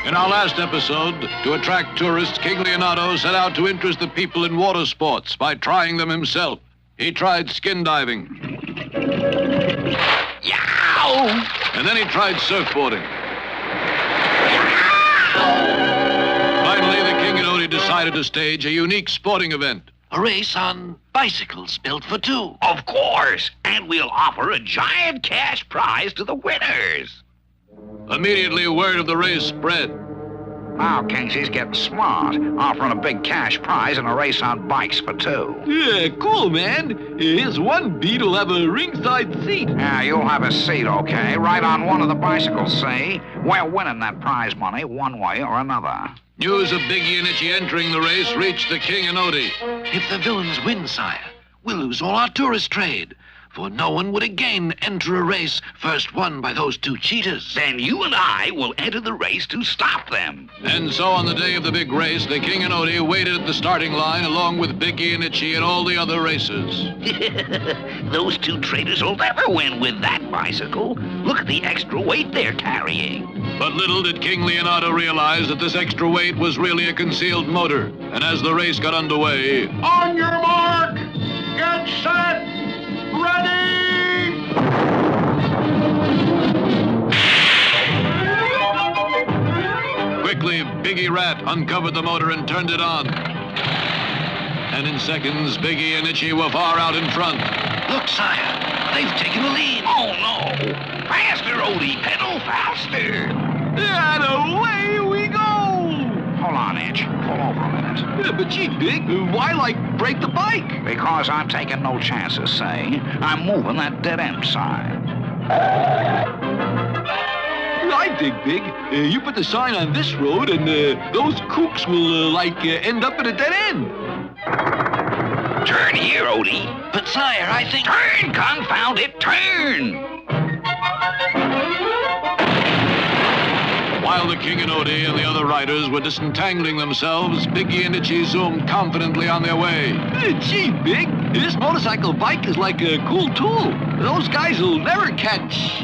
In our last episode, to attract tourists, King Leonardo set out to interest the people in water sports by trying them himself. He tried skin diving. Yow! And then he tried surfboarding. Yow! Finally, the King and Odie decided to stage a unique sporting event. A race on bicycles built for two. Of course. And we'll offer a giant cash prize to the winners. Immediately, word of the race spread. Now, Kingsy's getting smart, offering a big cash prize and a race on bikes for two. Yeah, cool, man. His one beat will have a ringside seat. Yeah, you'll have a seat, okay? Right on one of the bicycles, see? We're winning that prize money one way or another. News of Biggie and Itchy entering the race reached the King and Odie. If the villains win, sire, we'll lose all our tourist trade. For no one would again enter a race first won by those two cheaters. Then you and I will enter the race to stop them. And so on the day of the big race, the King and Odie waited at the starting line along with Biggie and Itchy and all the other racers. Those two traitors will never win with that bicycle. Look at the extra weight they're carrying. But little did King Leonardo realize that this extra weight was really a concealed motor. And as the race got underway... On your mark, get set, ready! Quickly, Biggie Rat uncovered the motor and turned it on. And in seconds, Biggie and Itchy were far out in front. Look, sire, they've taken the lead. Oh, no. Faster, Odie. Pedal faster. And away we go! Hold on, Itch. Pull over a minute. Yeah, but gee, Big, why, break the bike? Because I'm taking no chances, say. I'm moving that dead-end sign. I dig, Big. You put the sign on this road, and those kooks will, end up at a dead end. Turn here, Odie. But, sire, I think... Turn, confound it, turn! While the King and Odie and the other riders were disentangling themselves, Biggie and Itchy zoomed confidently on their way. Gee, Big, this motorcycle bike is like a cool tool. Those guys will never catch.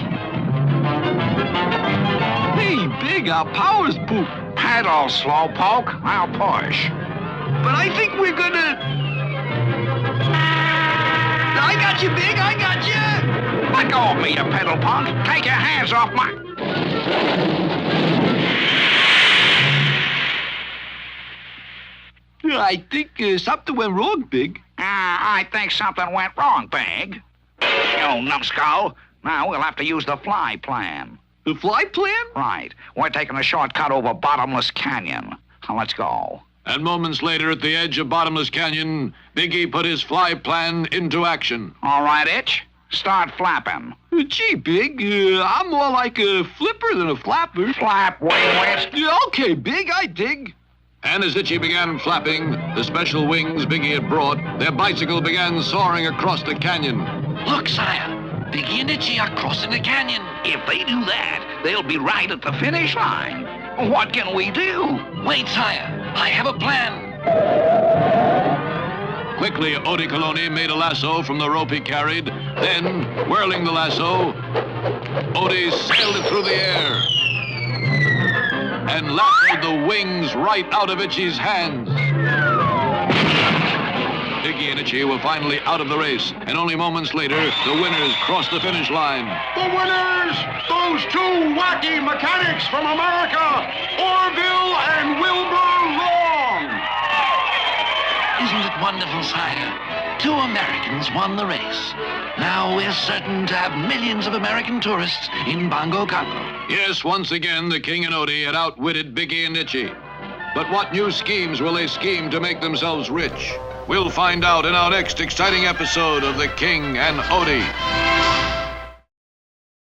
Hey, Big, our power's poop. Pedal, slowpoke. I'll push. But I think we're gonna... I got you, Big, I got you! Let go of me, you pedal punk. Take your hands off my... I think something went wrong, Big. I think something went wrong, Big. You numbskull. Now we'll have to use the fly plan. The fly plan? Right. We're taking a shortcut over Bottomless Canyon. Now, let's go. And moments later, at the edge of Bottomless Canyon, Biggie put his fly plan into action. All right, Itch. Start flapping. Gee, Big, I'm more like a flipper than a flapper. Flap, wing-wit. Yeah, okay, Big, I dig. And as Itchy began flapping, the special wings Biggie had brought, their bicycle began soaring across the canyon. Look, sire, Biggie and Itchy are crossing the canyon. If they do that, they'll be right at the finish line. What can we do? Wait, sire, I have a plan. Quickly, Odie Coloni made a lasso from the rope he carried. Then, whirling the lasso, Odie sailed it through the air and lassoed the wings right out of Itchy's hands. Biggie and Itchy were finally out of the race, and only moments later, the winners crossed the finish line. The winners, those two wacky mechanics from America, Orville and Wilbur Long. Isn't it wonderful, sire? Two Americans won the race. Now we're certain to have millions of American tourists in Bongo Congo. Yes, once again, the King and Odie had outwitted Biggie and Itchy. But what new schemes will they scheme to make themselves rich? We'll find out in our next exciting episode of The King and Odie.